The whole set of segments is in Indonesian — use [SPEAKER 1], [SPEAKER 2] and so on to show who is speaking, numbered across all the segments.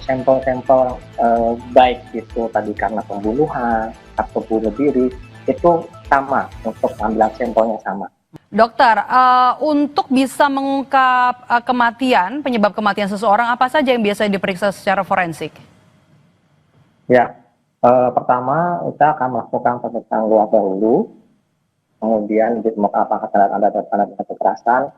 [SPEAKER 1] sampel-sampel baik itu tadi karena pembunuhan atau bunuh diri itu sama untuk pengambilan sampelnya sama.
[SPEAKER 2] Dokter, untuk bisa mengungkap penyebab kematian seseorang, apa saja yang biasa diperiksa secara forensik?
[SPEAKER 1] Ya, pertama kita akan melakukan pemeriksaan keluarga dulu, kemudian ditemukan apakah tanda-tanda kekerasan.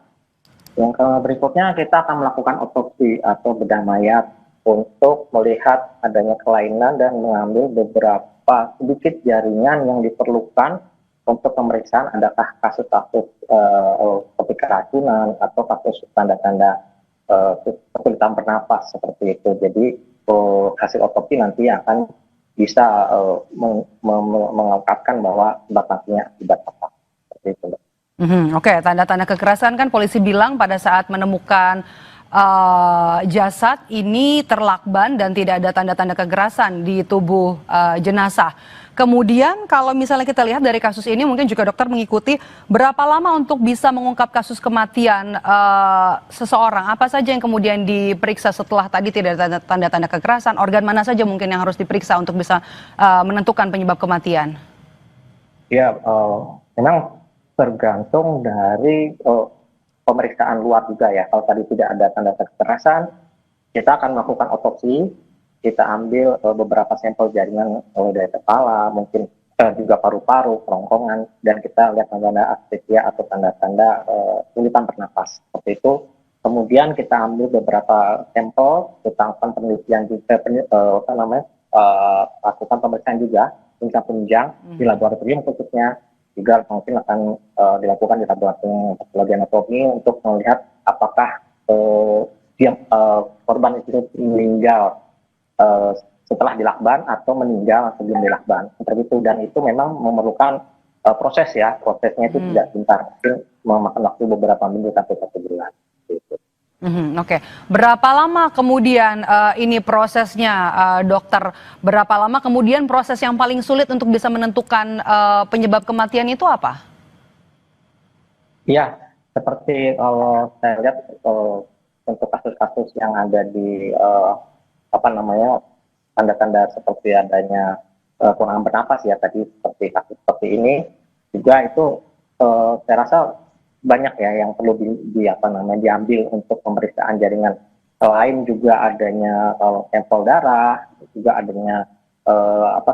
[SPEAKER 1] Yang berikutnya kita akan melakukan otopsi atau bedah mayat untuk melihat adanya kelainan dan mengambil beberapa sedikit jaringan yang diperlukan untuk pemeriksaan adakah kasus-kasus seperti keracunan atau kasus tanda-tanda kesulitan bernapas seperti itu. Jadi hasil otopsi nanti akan bisa mengungkapkan bahwa sebab matinya akibat apa. Seperti itu.
[SPEAKER 2] Oke, tanda-tanda kekerasan kan polisi bilang pada saat menemukan jasad ini terlakban dan tidak ada tanda-tanda kekerasan di tubuh jenazah. Kemudian kalau misalnya kita lihat dari kasus ini, mungkin juga dokter mengikuti, berapa lama untuk bisa mengungkap kasus kematian seseorang? Apa saja yang kemudian diperiksa setelah tadi tidak ada tanda-tanda kekerasan? Organ mana saja mungkin yang harus diperiksa untuk bisa menentukan penyebab kematian?
[SPEAKER 1] Ya, memang tergantung dari pemeriksaan luar juga ya. Kalau tadi tidak ada tanda kekerasan, kita akan melakukan otopsi. Kita ambil beberapa sampel jaringan dari kepala, mungkin juga paru-paru, kerongkongan, dan kita lihat tanda-tanda asphyxia atau tanda-tanda kesulitan bernapas. Seperti itu. Kemudian kita ambil beberapa sampel, kita lakukan penelitian juga, lakukan pemeriksaan juga, penunjang di laboratorium khususnya, juga mungkin akan dilakukan di laboratorium patologi anatomi untuk melihat apakah korban itu meninggal setelah dilakban atau meninggal sebelum dilakban, seperti itu. Dan itu memang memerlukan proses ya, prosesnya itu tidak sebentar, mungkin memakan waktu beberapa minggu sampai 1 bulan. Gitu.
[SPEAKER 2] Oke. Berapa lama kemudian ini prosesnya, dokter? Berapa lama kemudian proses yang paling sulit untuk bisa menentukan penyebab kematian itu apa?
[SPEAKER 1] Iya, seperti kalau saya lihat untuk kasus-kasus yang ada di tanda-tanda seperti adanya kurangan bernapas ya tadi, seperti kasus seperti ini juga itu saya rasa banyak ya yang perlu diambil untuk pemeriksaan jaringan. Selain juga adanya sampel darah, juga adanya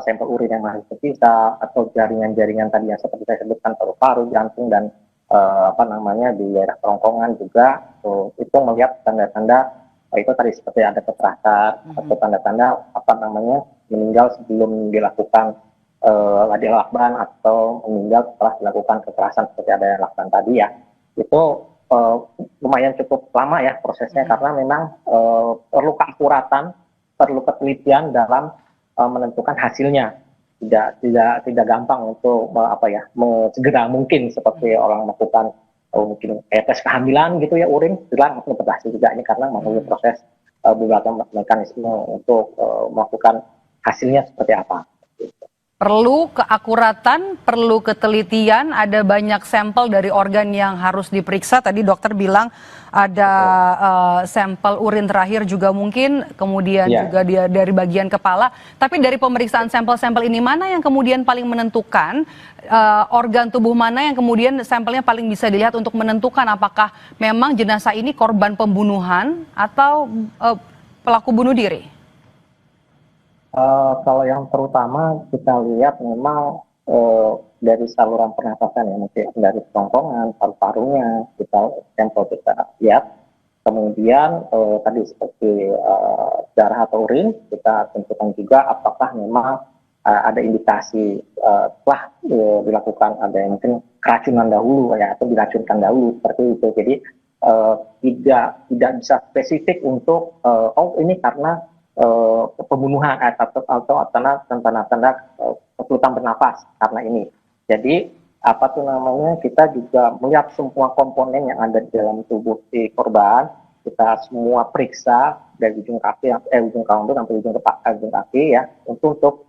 [SPEAKER 1] sampel urin yang masih tersisa, atau jaringan-jaringan tadi yang seperti saya sebutkan paru-paru, jantung, dan di daerah kerongkongan juga itu melihat tanda-tanda itu tadi seperti ada kekerasan atau tanda-tanda meninggal sebelum dilakukan lakban atau meninggal setelah dilakukan kekerasan seperti ada yang lakban tadi ya. Itu lumayan cukup lama ya prosesnya, karena memang perlu keakuratan, perlu ketelitian dalam menentukan hasilnya. Tidak gampang untuk segera mungkin seperti orang melakukan mungkin tes kehamilan gitu ya, urin jelas berhasil juga ini karena melalui proses beberapa mekanisme untuk melakukan hasilnya seperti apa.
[SPEAKER 2] Perlu keakuratan, perlu ketelitian, ada banyak sampel dari organ yang harus diperiksa. Tadi dokter bilang ada sampel urin terakhir juga mungkin, kemudian juga dari bagian kepala. Tapi dari pemeriksaan sampel-sampel ini, mana yang kemudian paling menentukan organ tubuh mana yang kemudian sampelnya paling bisa dilihat untuk menentukan apakah memang jenazah ini korban pembunuhan atau pelaku bunuh diri?
[SPEAKER 1] Kalau yang terutama kita lihat memang dari saluran pernapasan ya, mungkin dari kerongkongan, paru-parunya sampel kita lihat. Kemudian tadi seperti darah atau urin kita tentukan juga apakah memang ada indikasi telah dilakukan ada yang mungkin keracunan dahulu ya, atau diracunkan dahulu seperti itu. Jadi tidak bisa spesifik untuk ini karena pembunuhan atau tanda-tanda kesulitan bernapas karena ini. Jadi kita juga melihat semua komponen yang ada di dalam tubuh si korban, kita semua periksa dari ujung kaki sampai ujung kaki ya, untuk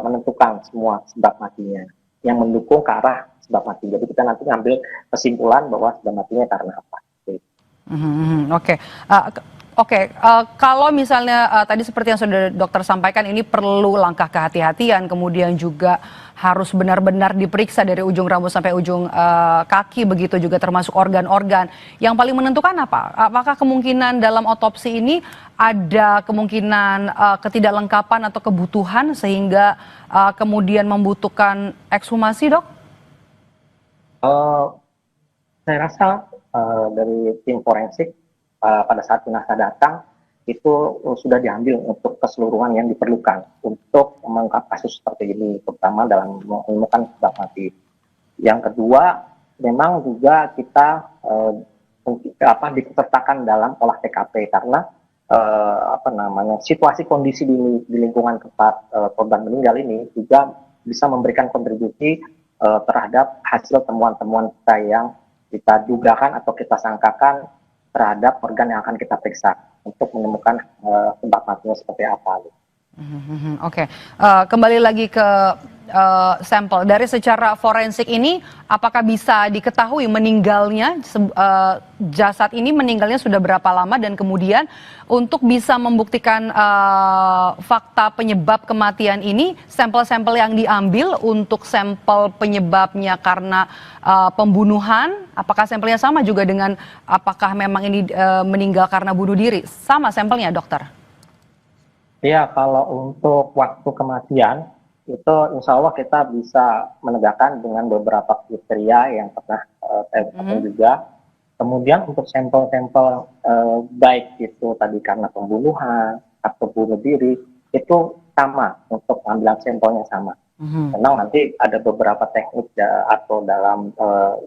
[SPEAKER 1] menentukan semua sebab matinya yang mendukung ke arah sebab mati. Jadi kita nanti ngambil kesimpulan bahwa sebab matinya karena apa.
[SPEAKER 2] Oke. Oke, kalau misalnya tadi seperti yang sudah dokter sampaikan ini perlu langkah kehati-hatian, kemudian juga harus benar-benar diperiksa dari ujung rambut sampai ujung kaki, begitu juga termasuk organ-organ. Yang paling menentukan apa? Apakah kemungkinan dalam otopsi ini ada kemungkinan ketidaklengkapan atau kebutuhan sehingga kemudian membutuhkan ekshumasi, dok?
[SPEAKER 1] Eh, saya rasa dari tim forensik pada saat jenazah datang itu sudah diambil untuk keseluruhan yang diperlukan untuk mengungkap kasus seperti ini, terutama dalam menemukan sebab mati. Yang kedua, memang juga kita diketetakan dalam olah TKP karena situasi kondisi di lingkungan tempat korban meninggal ini juga bisa memberikan kontribusi terhadap hasil temuan-temuan kita yang kita dugakan atau kita sangkakan terhadap organ yang akan kita periksa untuk menemukan sebab matinya seperti apa.
[SPEAKER 2] Oke, kembali lagi ke sampel. Dari secara forensik ini, apakah bisa diketahui meninggalnya jasad ini meninggalnya sudah berapa lama dan kemudian untuk bisa membuktikan fakta penyebab kematian ini, sampel-sampel yang diambil untuk sampel penyebabnya karena pembunuhan, apakah sampelnya sama juga dengan apakah memang ini meninggal karena bunuh diri? Sama sampelnya, dokter?
[SPEAKER 1] Ya, kalau untuk waktu kematian itu insya Allah kita bisa menegakkan dengan beberapa kriteria yang pernah saya katakan juga. Kemudian untuk sampel-sampel baik itu tadi karena pembunuhan atau bunuh diri itu sama untuk ambilan sampelnya sama. Memang nanti ada beberapa teknik atau dalam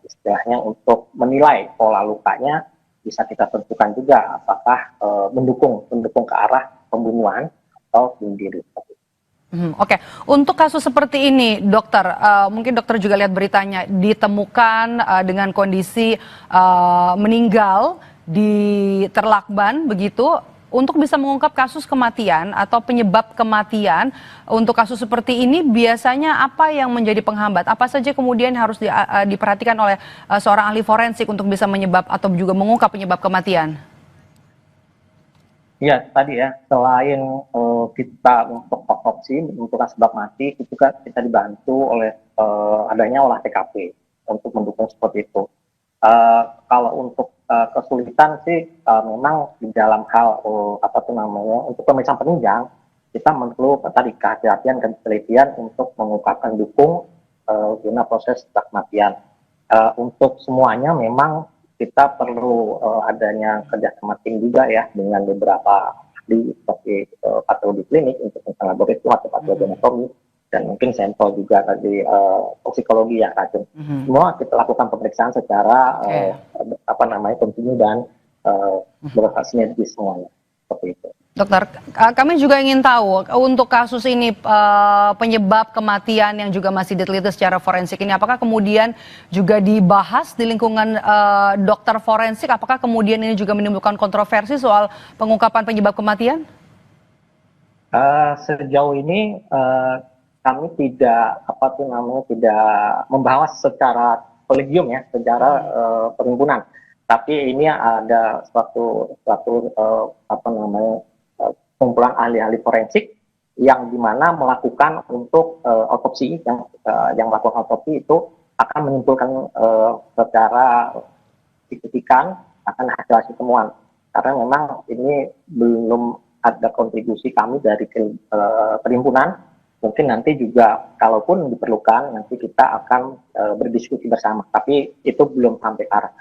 [SPEAKER 1] istilahnya untuk menilai pola lukanya bisa kita tentukan juga apakah mendukung ke arah pembunuhan atau bunuh diri.
[SPEAKER 2] Oke, untuk kasus seperti ini, dokter, mungkin dokter juga lihat beritanya, ditemukan dengan kondisi meninggal di Terlakban, begitu. Untuk bisa mengungkap kasus kematian atau penyebab kematian, untuk kasus seperti ini biasanya apa yang menjadi penghambat? Apa saja kemudian harus diperhatikan oleh seorang ahli forensik untuk bisa menyebab atau juga mengungkap penyebab kematian?
[SPEAKER 1] Ya, tadi ya, selain kita untuk otopsi, menentukan sebab mati, itu kan kita dibantu oleh adanya olah TKP untuk mendukung seperti itu. Kalau untuk kesulitan sih, memang di dalam hal untuk pemeriksaan penunjang, kita perlu tadi kehati-hatian dan penelitian untuk mengungkapkan dukung guna proses kematian. Untuk semuanya memang kita perlu adanya kerjasama tim juga ya dengan beberapa ahli seperti patologi klinik untuk laboratorium atau patologi anatomi dan mungkin sampel juga tadi toksikologi ya racun. Semua kita lakukan pemeriksaan secara kontinu dan bersinergis semuanya seperti itu.
[SPEAKER 2] Dokter, kami juga ingin tahu untuk kasus ini penyebab kematian yang juga masih diteliti secara forensik ini, apakah kemudian juga dibahas di lingkungan dokter forensik? Apakah kemudian ini juga menimbulkan kontroversi soal pengungkapan penyebab kematian?
[SPEAKER 1] Sejauh ini kami tidak tidak membahas secara kolegium ya, secara perhimpunan. Tapi ini ada suatu kumpulan ahli-ahli forensik yang dimana melakukan untuk otopsi yang melakukan otopsi itu akan menyimpulkan secara signifikan akan hasil temuan karena memang ini belum ada kontribusi kami dari perhimpunan. Mungkin nanti juga kalaupun diperlukan nanti kita akan berdiskusi bersama tapi itu belum sampai ke arah.